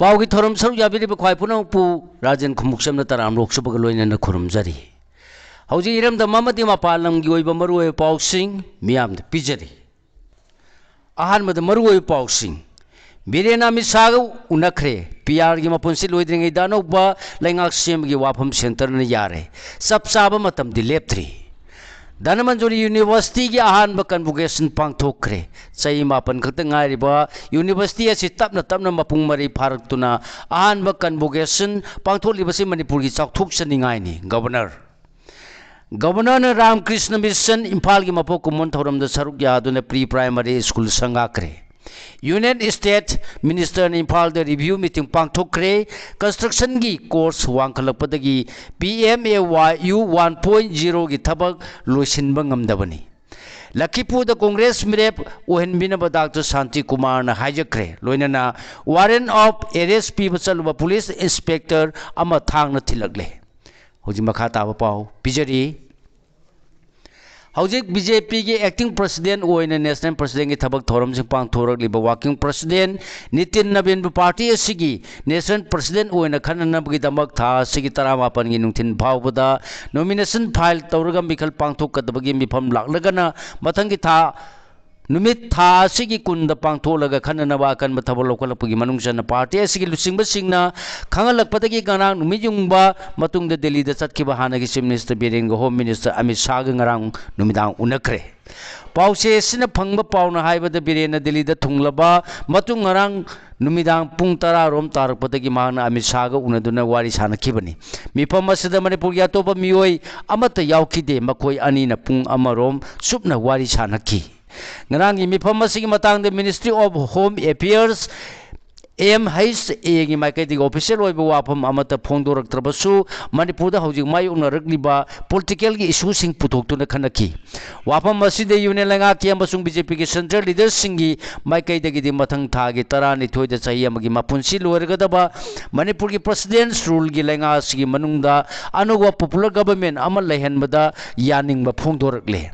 Pagi theorem सरुक याबिरिब ख्वाई पुनमपु राजन खुमुक्सम तराम Lok Sabha लोइनना खुरुमजरी हौजी Iram the ममदी मपालम गी ओइब मरुओय पाउसिंग मियाम the पिजरी आहान मद मरुओय पाउसिंग बिरेना मिसाग उनखरे पीआर गी मपुनसि लोइद्रिंगै दानोबा लैंगाक सेम गी वाफम सेंटर न यारे सब साब मतम दि लेप्थ्री धनमंजुरी यूनिवर्सिटी की अहानब कन्वोकेशन पांथोखरे चई मापन खत गायरिबा यूनिवर्सिटी असि तपना तपना मपुंग मरी फारक्तुना अहानब कन्वोकेशन पांथोलिबसि मणिपुर की चाउथोकसनिंगाइनी गवर्नर रामकृष्ण मिशन इम्फाल की मपो कुमन थौरम द सरुक यादुना प्री प्राइमरी स्कूल संगाखरे यूनियन स्टेट मिनिस्टर ने इम्फाल द रिव्यू मीटिंग पांथोखरे कंस्ट्रक्शन की कोर्स वांखलपदगी PMAYU 1.0 की थबक लोइसिनब ngamdabani लखीपुर द कांग्रेस मिरेप ओहनबिनब डॉक्टर शांति कुमार न हाइजक्रे लोइनना वारंट ऑफ अरेस्ट पीब चलुब पुलिस इंस्पेक्टर अमा थांगना थिलगले हौजी मखा ताब पाव पिजरी हौजिक बीजेपी की एक्टिंग प्रेसिडेंट ओइना नेशनल प्रेसिडेंट की थबक theorem Singh पांथोरकलिब working president Nitin नवीन पार्टी असिगी नेशनल प्रेसिडेंट ओइना खननबगी दमक था असिगी 18 गी नुंथिन फावबदा नॉमिनेशन फाइल तौरगा मिखल पांथोकदबगी मिफम लाक्लगना मथंगी था नुमित था असिगी कुंद पांथोलगा खननबा कन थबक लोकलपगी मनुंगसन पार्टी असिगी लुसिंगबसिंगना खंगलकपदगी गनांग नुमिजुंगबा मतुंग द दिल्ली द चतखिबा हानगी chief minister Biren home minister Amit Shah गंगारांग नुमिदांग उनखरे पाउसे सिना फंगबा पाउना हाइबद बीरेन दिल्ली द थुंगलबा मतुंग गरांग नुमिदांग पुंग 10 रोम तारकपदगी मांगना अमित शाह ग उनदुना वारी सानखिबनी मिफम असदा मणिपुर या तोबा मियोय अमत यावखिदे मखोय अनि न पुंग अमरोम सुपना वारी सानखि ngrangi mifam asigi matang the Ministry of Home Affairs MHA gi maikai di official oiba wafam amata phongdoraktrabasu Manipur da hojik mai unaragliba political gi issue sing puthoktu khanaki wafam aside union langa ki amasung BJP gi central leaders singi maikai da gi di mathang tha gi 12 da chahi amagi mapunsi loirgadaba Manipur gi president's rule gi langa asigi manungda anuwa popular government amal lehenbada yaningba phongdorakle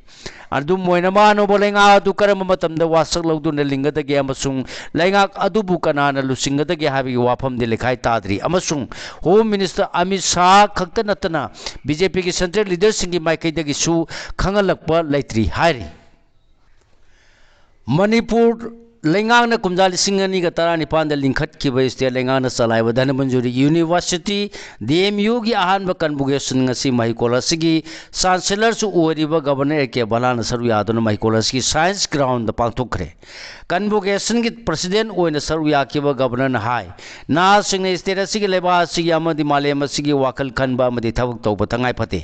अदु मोइनमा अनोबो लेंगा अदु करम मतमदा वासक लौदुना लिंगदगे अमसुंग लेंगा अदुबु कनाना लुसिंगदगे हाबि वाफम दे लेखाय ताद्री अमसुंग होम मिनिस्टर अमित शाह खक्त नतना बीजेपी की सेंट्रल लीडर सिंगी माइकैदगी सु खंगलकप लैत्री हारी मणिपुर लेंगांगना कुमजा 2019 लिंखत की स्टेट लेंगांगना चलाइब धनमंजुरी यूनिवर्सिटी DMU की अहानब कन्वोकेशन ngasi महिकोलसगी चांसलर सु ओरिब गवर्नर के बलाना सरु यादुना महिकोलसगी साइंस ग्राउंड द पांथोखरे कन्वोकेशन की प्रेसिडेंट ओइना सरु याकिब गवर्नर हाय ना सिंग स्टेट असगी लेबा असगी अमदि मालेम असगी वाकल खनबा अमदि थबक तौब तंगाय फते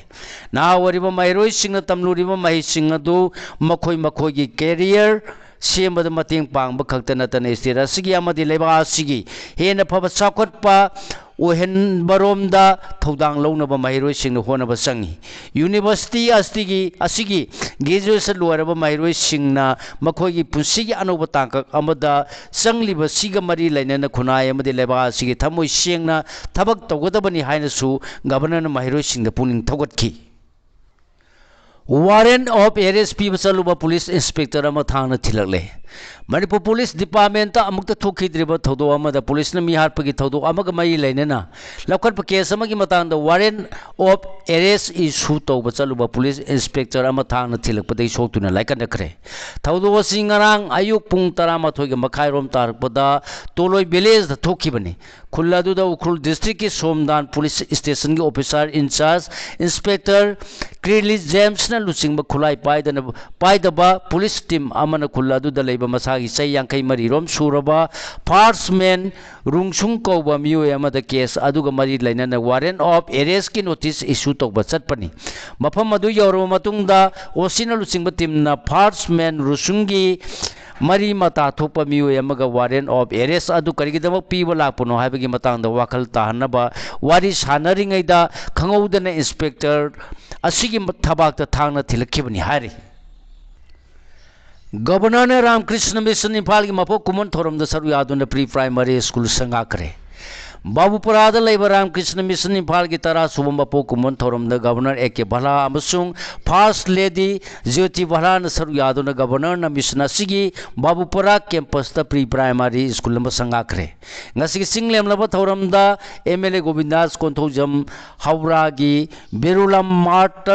ना ओरिब महिरोय सिंग तमलुरिब महि सिंग अदु मखोय मखोय की कैरियर सेमद मतेंग पांग खक्त नतन स्टेट असगी अमदि लेबा असगी हेन फब चाखोटपा ओहेन बरोमदा थौदांग लौनब महिरोय सिंग होनब संगी यूनिवर्सिटी असगी ग्रेजुएशन लोरब महिरोय सिंगना मखोगी पुंसिगी अनोब तांक अमदा संगलिब सिग मरी लैनन खुनाय अमदि लेबा असगी थमोय सेंगना थबक तौगदबनी हाइनसु गवर्नर महिरोय सिंग पुनिंग थौगतखि वारंट ऑफ अरेस्ट पीब चलुब पुलिस इंस्पेक्टर अमा थांगना थिलगले मणिपुर पुलिस डिपार्टमेंट अमुक्त थोखिद्रिब थौदो अमदा पुलिस न मिहारपगी थौदो अमग मई लैनना लखरप केस अमगी मतांग वारंट ऑफ अरेस्ट इशू तौब चलुब पुलिस इंस्पेक्टर अमा थांगना थिलकपदै सोक्तुना लाइकनखरे थौदो असि ngarang ayuk pung 12 ga makhai rom tarpada toloi village da thokibani खुल्लादु द उखरुल डिस्ट्रिक्ट की सोमदान पुलिस स्टेशन की officer in charge inspector Krili James न लुचिंग खुलाई पाइदबा पुलिस टीम अमन खुल्लादु द लेब मसागी चै यांखै मरी रोम सुरबा फार्समैन रुंगसुंग कौबा मियोय अमद केस अदुगा मरी लैनन वारंट ऑफ अरेस्ट की नोटिस इशू तौब चटपनी मफम अदु यौरब मतुंगदा ओसिन लुचिंग टीम न फार्समैन रुसुंगी मरी मता थोप मियोय अमग वारंट ऑफ अरेस्ट अदु करिगिदमक पीब लापनो हाइबगी मतंग द वाखल ताहनबा वारी सानरिङैदा खंगौदना इंस्पेक्टर असिगी थबाक थांगना थिलखिबनी हारि गवर्नर रामकृष्ण मिशन इम्फाल की मफो कुमन थोरम द सरु यादुना प्री प्राइमरी स्कूल संगाखरे बाबूपुरा रामकृष्ण मिशन इम्फाल की 10 सूब मपो कुमन थौरम गवर्नर ए के भला फर्स्ट लेडी ज्योति भला सरुक Yadav governor mission Babupura campus pre primary school संगाख्रे सिंगलेमलब थौरम MLA गोविंदास कोंथौजम हावड़ा की बेरुलम मार्ट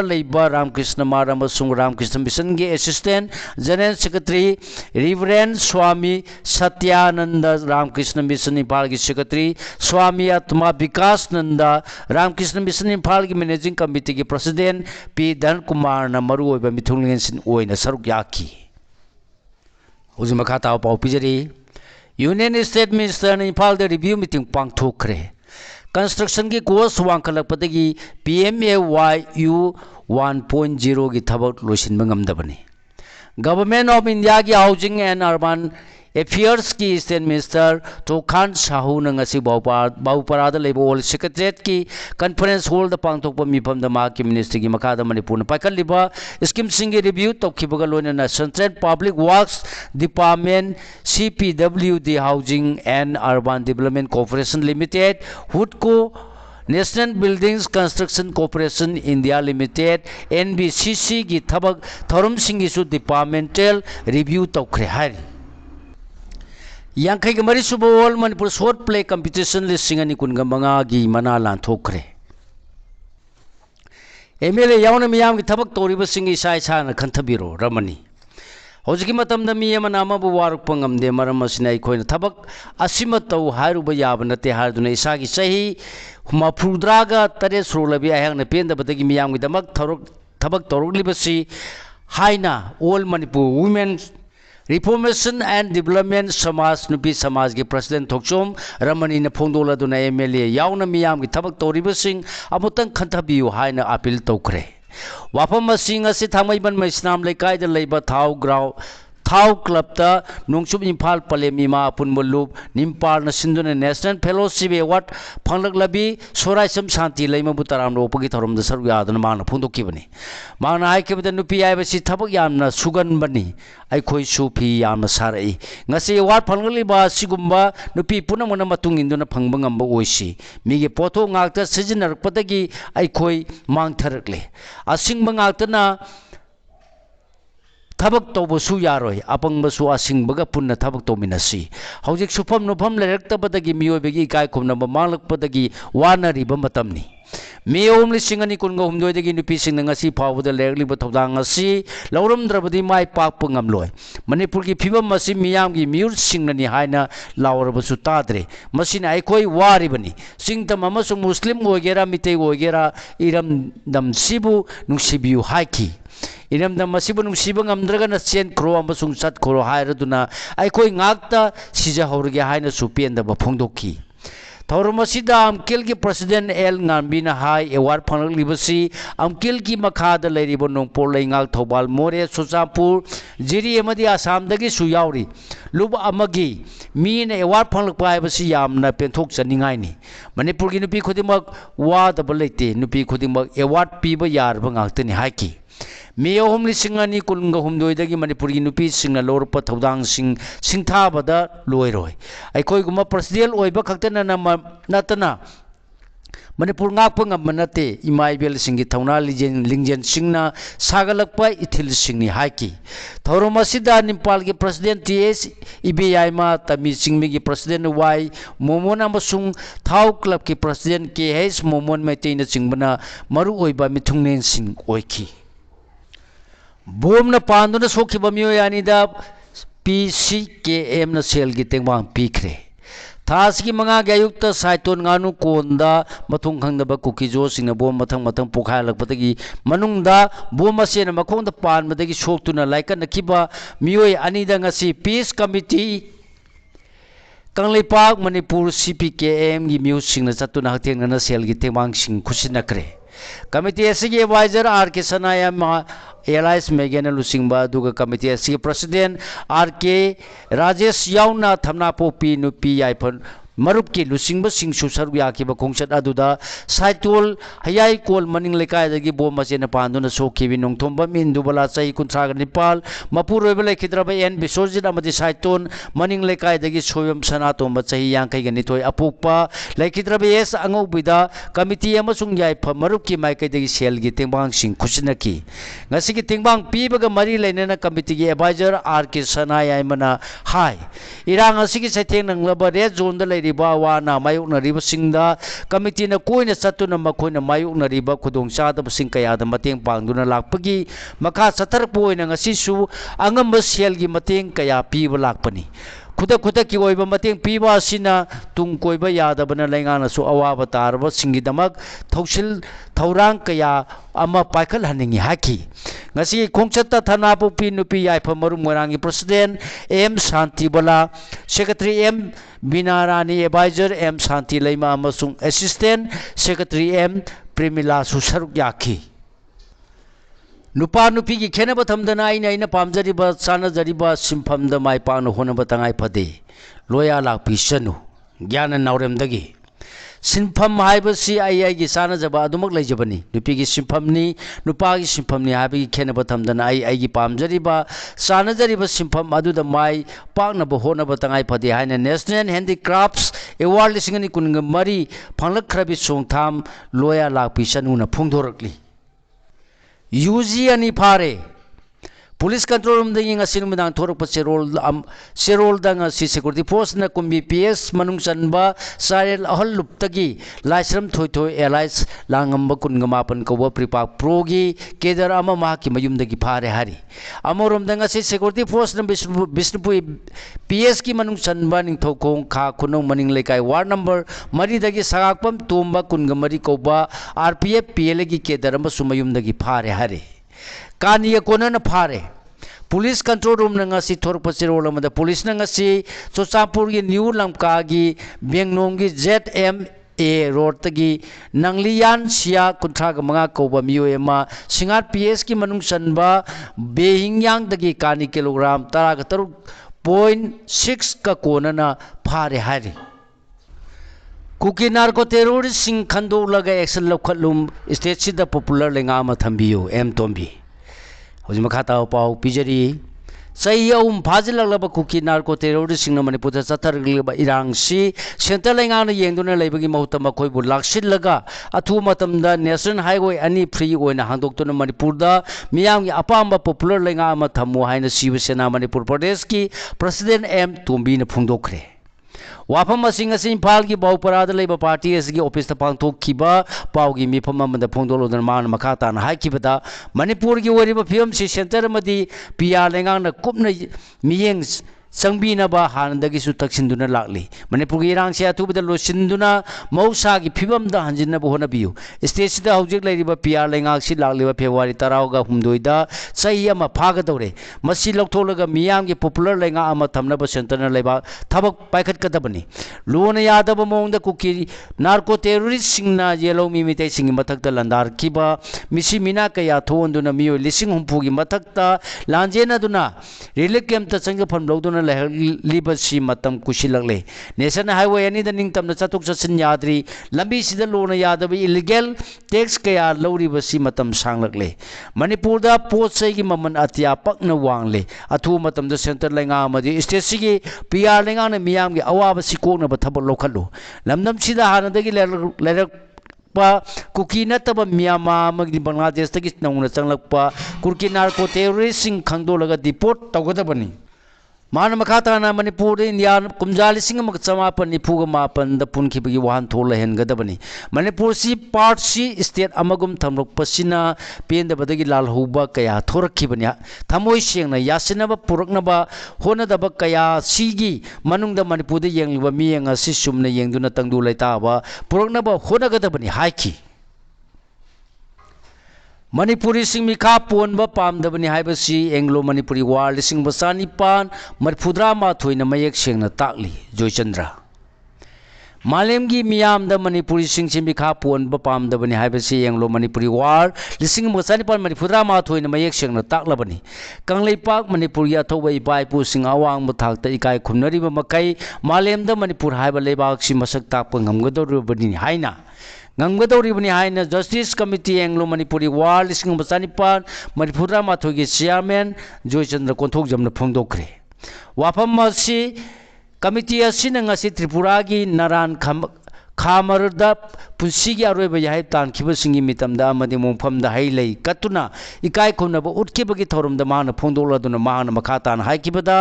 रामकृष्ण मार्ट रामकृष्ण मिशन के assistant general secretary reverend Swami Satyananda Ramakrishna mission Imphal की secretary Swami Atmavikasananda Ramakrishna mission Imphal की मैनेजिंग कमिटी के प्रेसिडेंट P धन कुमार मरुओब मिथुंगलेंसिन सरुक याखी हुजी मखा ताव पाव पिजरी यूनियन स्टेट मिनिस्टर ने इम्फाल रिव्यू मीटिंग पांगथोखरे कंस्ट्रक्शन की कोर्स वांखलपदगी PMAYU 1.0 की थबक लोसिनबा ngamdabani गवर्नमेंट ऑफ इंडिया की हाउसिंग एंड अर्बन अफेयर्स की स्टेट मिनिस्टर तोखान साहू नंगसी बाबूपराद ऑल सेक्रेटरीट की कॉन्फ्रेंस हॉल पांथोप मिफम की मिनिस्ट्री की मखाद मणिपुर पाइखलिब स्कीम की रिव्यू तौखिबगा लोइनना central public works department CPWD housing and urban development corporation limited हुडको national buildings construction corporation India limited NBCC की थबक थौरम सिंगिसु डिपार्टमेंटल रिव्यू तौखरे हाय यांखै के मरी सुबह all Manipur short play competition listing अनि कुनगा मंगा की मना लांथोखरे MLA यावना मियाम की थबक तौरिब सिंग इसा इसा न खंथबिरो रमनी हौजिकी मतमदा मी अमना अमबु वारुकप ngamde maram asina अखोइना थबक असिम तौ हारुब याब नते हारदुना इसागी सही मफुद्रागा तरे सुरलबी अहंगना पेंदबदगी मियाम की दमक थबक तौरलिबसी हाइना all Manipur women reformation and development Samaj नुपी समाज के प्रेसिडेंट थोक्सोम रमनी ने फोंदोलदुना MLA यावना मियाम की थबक तौरिबसिंग अमुतंग खंथबियु हाइना अपील तौखरे वाफम मसिंग असे थांगमैबन मैस्नाम लेकायदा लेबा थाउ क्लब नोंगसुब इम्फाल पलेमीमा अपुनमुलुब निम्पाल सिंधुना नेशनल फेलोशिप अवार्ड फंगलबी सोराइसम शांति लेमबु तराम रोपगी थरम सरुक यादन माना फोंदोखिबनी माना हाइकेबद नुपी आइबसी थबक यामना सुगनबनी अखोई सुफी यामना सारई ngasi अवार्ड फंगलिबा सिगुम्बा नुपी पुनमना मतुंग इंदुना फंगबा ngamba ओइसी मिगे पोथो ngakta सिजनरपदगी अखोई मांगथरकले असिंगबा ngakta थबक तौबसु यारोय अपंगबसु असिंगबगा पुन्ना थबक तौमिनसी हौजिक सुफम नुफम लेरक्तबदगी मियोबेगी इकाय खुमनबा मांगलकपदगी वानरिबा मतमनी मे ओम लिसिंग अनि कुनगा हुमदोयदगी नुपीसिंग ngasi फावदा लेरलिबा थौदांग asi लौरमद्रबदी माय पाकप ngamloi मणिपुर की फिबम asi मियाम की म्यूर सिंगनी हाइना लावरबसु ताद्रे मसिना आइखोई वारिबनी सिंगतम अमसु मुस्लिम ओगेरा मिते ओगेरा इरमदम सिबु नुसिबियु हाइकी इरमदम मसिबु नुसिबा ngamdragana chen khro amasung sat khro hairदुना आइखोई ngakta sija hौरगे हाइना सुपेंदबा फोंदोखी थौरमसिदा अमकिल की प्रेसिडेंट एल ngambina हाई अवार्ड फंगलिबसी अमकिल की मखाद लेरिबो नोंपोर लेंगाल थौबाल मोरे सुचापुर जिरी एमदी आसामदगी सुयावरी लुब अमगी मीन अवार्ड फंगलकपा हाइबसी यामना पेंथोक चनिंगाइनी मणिपुर की नुपी खुदिमक वादब लेते नुपी खुदिमक अवार्ड पीबा यारबा ngakतनी हाइकी मे ओम लिसिंग अनि कुनगा हुमदोयदगी मणिपुर की नुपी सिंगना लोरप थौदांग सिंग सिंथाबदा लोयरोय अखोई गुमा पर्सनल ओइबा खक्तना नतना मणिपुर ngakप ngam नते इमाइबेल सिंगी थौना लिंजेन सिंगना सागलकपा इथिल सिंगनी हाइकी थौरमसिदा निम्पाल के प्रेसिडेंट TS इबेयाइमा तमी सिंगमी की प्रेसिडेंट वाई मोमोन अमसुंग थाउ क्लब की प्रेसिडेंट KH मोमोन मैतेना सिंगबना मरु ओइबा मिथुंगनेन सिंग ओइकी बोमना पांदुना सोखिबा मियोयानीदा PCKM न सेल की तेंगवांग पीखरे थास की मंगा के अयुक्त साइतोन गानु कोंदा मथुंग खंगदबा कुकीजो सिंगना बोम मथंग मथंग पोखायलकपदगी मनुंगदा बोम मसेन मखोंदा पानमदगी सोक्तुना लाइकन नखिबा मियोय अनीदा ngasi peace committee Kangleipak Manipur CPKM की म्यूज सिंगना चतुना हतेंगना सेल की तेंगवांग सिंग खुशिनकरे कमिटी एसगी एडवाइजर RK सनाया एलाइस मेगेन लुसिंगबा दुगा कमिटी एसगी प्रेसिडेंट RK राजेश याउना थमना पोपी नुपी याइफन मरुप की लुसिंग सिंसु सरुक याखिब खोंचत अदुदा साइटोल हयाई कोल मनिंग लेकायदगी बोम मसेन पांदुना सोखिबि नोंथोंबा मिंदुबला चही कुंथ्राग निपाल मपुरोइब लेखिद्रब एन बिसोरजित अमदि साइटोन मनिंग लेकायदगी सोयम सनातोंबा चही यांखैग निथोय अपुकपा लेखिद्रब एस अंगौबिदा कमिटी अमसुंग याइफ मरुप की माइकैदगी सेलगी तेंबांग सिंग खुसिनकी ngasi tingbang pibaga mari lainana committee gi advisor R K Sanaya mana hai irang asigi saitheng nanglaba red zone da leiriba wana mayukna riba singda committee na koina satuna makoina mayukna riba khudong chada sing kaya da mateng pangduna lakpagi makha satar poina ngasi su angam sel gi mateng kaya piba lakpani खुद की मतंग पीब तुम कोब यादबना लेंगाना अवाब तारब सिंगीदमक थौसिल थौरांग कया पाइखल हनिंगी hockey ngasi खोंचत थनापुपी नुपी याइफा मरु मोरांगी president M Shantibala secretary M Binarani adviser M Shanti Lema अमसुंग असिस्टेंट सेक्रेटरी एम प्रेमिला सुसरुक याखी नुपा नुपी की खेनब थमदना आइना पामजरिब चानजरिब सिंफमद माइ पान होनब तंगाइ फदे लोया लापी सनु ज्ञान नौरेमदगी सिंफम हाइबसी आई की चानजब अदुमक लेजबनी नुपी की सिंफमनी नुपा की सिंफमनी हाइबगी खेनब थमदना आई की पामजरिब चानजरिब सिंफम अदुद माइ पाकनब होनब तंगाइ फदे हाइना नेशनल हैंडीक्राफ्ट्स अवार्ड 2024 फंगलखरबि सोंगथाम लोया लापी सनुना फोंदोरकली यूजी अनि फारे पुलिस कंट्रोल रूम दंगी ngasi numdang thorok serol dang si security force na kumbi PS manung chanba sarel ahol luptagi laisram thoithoi allies langamba kungamapan koba pripak progi kedar ama ma ki mayum dagi phare hari amorom dang ngasi security force na bisnupui PS ki manung chanba ning thokong kha khunong maning lekai ward number mari dagi sagakpam tomba kungamari koba RPF PL gi kedar ama sumayum dagi phare hari कानिया कोना फारे police control room नंगासी थोरप सिरोल मद police नंगासी चोचापुर की new Lanka की बेंगनोंग की ZMA रोड तगी नंगलियान सिया कुंथ्राग मंगा कोबा मियोएमा सिंगार PS की मनुंग सनबा बेहिंगयांग तगी कानी किलोग्राम 13.6 का कोना फारे हारी कुकी नार्को टेररिस्ट सिंह खंदो लगा एक्शन लखलुम स्टेट सिदा पॉपुलर लेंगा मथंबियो एम तोंबी हजिम खाता पाउ पिजरी सही अम फाजिललब कुकी नार्को टेररिस्ट सिंह मणिपुर चथरगलिब इरांगसी सेंट्रल लेंगा येंदुना लेबगी महुत मखोइबु लाक्सिलगा अथु मतमदा नेशनल हाईवे अनि फ्री ओइना हांदोक्तुना मणिपुरदा मियामगी अपाम पॉपुलर लेंगा अमा थमु हाइना शिवसेना मणिपुर प्रदेश की प्रेसिडेंट एम तोंबीना फुंदोखरे वाफम इम्फाल की बाउपराद लेब पार्टी असगी ऑफिस पांथोखिबा पाउगी मिफम अमदा फोंदोलोदन मान मखातान हाइखिबदा मणिपुर की ओरिबा फिल्म से सेंटर मदी पिया लेंगांग कुपन मियेंग संबीनबा हानदगिसु तक्सिंदुना लागली मणिपुर की इरांग से अथुबदा लोसिंदुना मौसा की फिल्म हंजिनब होनबियु स्टेट हौजिक लेरिबा पिया लेंगांग सि लागलिबा फेब्रुवारी 10 हुमदोइदा सही अमा फागदौरे मसी लौथोलगा मियाम की पॉपुलर लेंगा अमा थमनब सेंटर लेबा थबक पाइखटकदबनी लोन यादब मोंगदा कुकी नार्को टेररिस्ट सिंगना येलो मिमिते सिंग मथक्ता लंदार किबा मिसी मिना कया थोंदुना मियो लिसिंग हुंफु की मथक्ता लांजेनादुना रिलीफ कैंप ता संग फन लौदुना लिबसी मतम कुशिलगले नेशनल हाईवे अनि द निंगतम चतुक चसिन याद्री लंबी सिद लोन यादब इलीगल टैक्स कया लौरिबसी मतम सांगलगले मणिपुर दा पोचै की ममन अत्या पकन वांगले अथु मतम द सेंटर लेंगा मदि स्टेट सिगी पीआर लेंगा न मियाम की अवाब सिकोन बथब लोखलो लमदम सिदा हानदगी लेरक कुकी नतब म्यांमार बांग्लादेश तक नौना चंगलप कुकी नार्को टेररिस्ट खंगदोलगा डिपोर्ट तौगदबनी मान मखाताना मणिपुर इंडिया कुमजा 1994 पुनखिबगी वाहन थोल हेनगदबनी Manipur C part C state अमगुम थमरकपसिना पेंदबदगी लालहौबा कया थोरखिबनी थमोय सेंगना यासिनबा पुरकनबा होनदबा कया सीगी मनुंगदा मणिपुर येंगलिबा मियेंग असि सुमना येंगदुना तंगदु लैताबा पुरकनबा होनगदबनी हाइखि मणिपुरी मिखा पोनब पामदबनी हाइबसी एंग्लो मणिपुरी वार 1994 मरफुद्रा माथोइना मयेक सेंगना ताकली जयचंद्र मालेमगी मियामदा मणिपुरी सिंगसि मिखा पोनबा पामदबनी हाइबसि येंगलो मणिपुरी वार लिसिंग मसानिपाल मणिपुरा माथोइना मयेक सेंगना ताकलबनी कंगलेपाक मणिपुरी अथौबा इपा इपु सिंग अवांग थाकता इकाय खुमनरिबा मकै मालेमदा मणिपुर हाइबा लेबाकसि मसक ताकपा ngamgadoribani haina ngamgadoribani haina justice committee Anglo Manipuri war लिसिंग मसानिपाल मणिपुरा माथोइगी चेयरमैन जोयचंद्र कोंथोकजमना फोंदोखरे वाफम असी कमिटी असी त्रिपुरा की नारायण खामरदा पुंसी की अरोब याहे तानखिबसिंगी मितमदा अमदि मोंफमदा हाइलै कतुना इकाय खुनब उठखिबगी थौरमदा माना फोंदोलदुना माना मखातान हाइखिबदा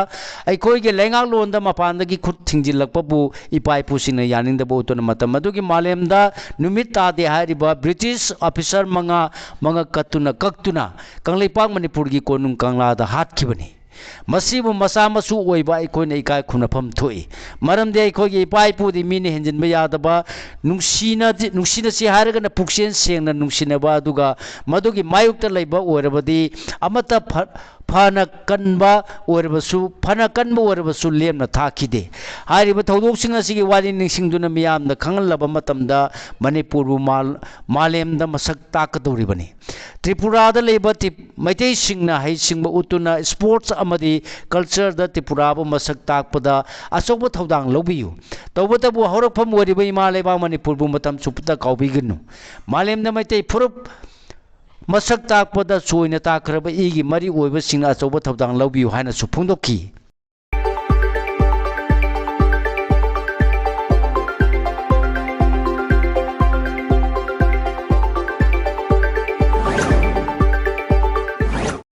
अखोइगे लेंगाक लोनदा मपानदगी खुद थिंजिलकपबु इपाइपुसिना यानिंदबु उतुना मतम अदुगी मालेमदा नुमित तादे हारिबा ब्रिटिश ऑफिसर मंगा कतुना कंगलेपाक मणिपुरगी कोनुंग कंगलादा हाटखिबनी मसीबु मसा मसु ओइबा अखोइना इकाय खुनफम थोइ मरमदे अखोइगे इपा इपुदि मीने हेंजिनबा यादबा नुंसिनसि हारगना पुक्सेन सेंगना नुंसिनबा अदुगा मदुगी मायुक्ता लैबा ओइरबदि अमता फना कनबा ओइरबसु लेमना थाखिदे हारिबा थौदोकसिंग असिगी वारि निंसिंगदुना मियामना खंगलबा मतमदा मणिपुरबु मालेमदा मसक ताकदौरिबनी त्रिपुरादा लेबा मैतै सिंगना हैसिंगबा उतुना स्पोर्ट्स अमदि कल्चर दा त्रिपुराबु मसक ताकपदा अचौबा थौदांग लौबियु तौबतबु हौरकफम ओइरिबा इमा लेबा मणिपुरबु मतम चुपता काउबिगनु मालेमदा मैतै फुरुप मसक ताकपदा चोइना ताकरबा इगी मरी ओइबसिंग अचौबा थौदांग लौबियु हाइना सु फोंदोखि।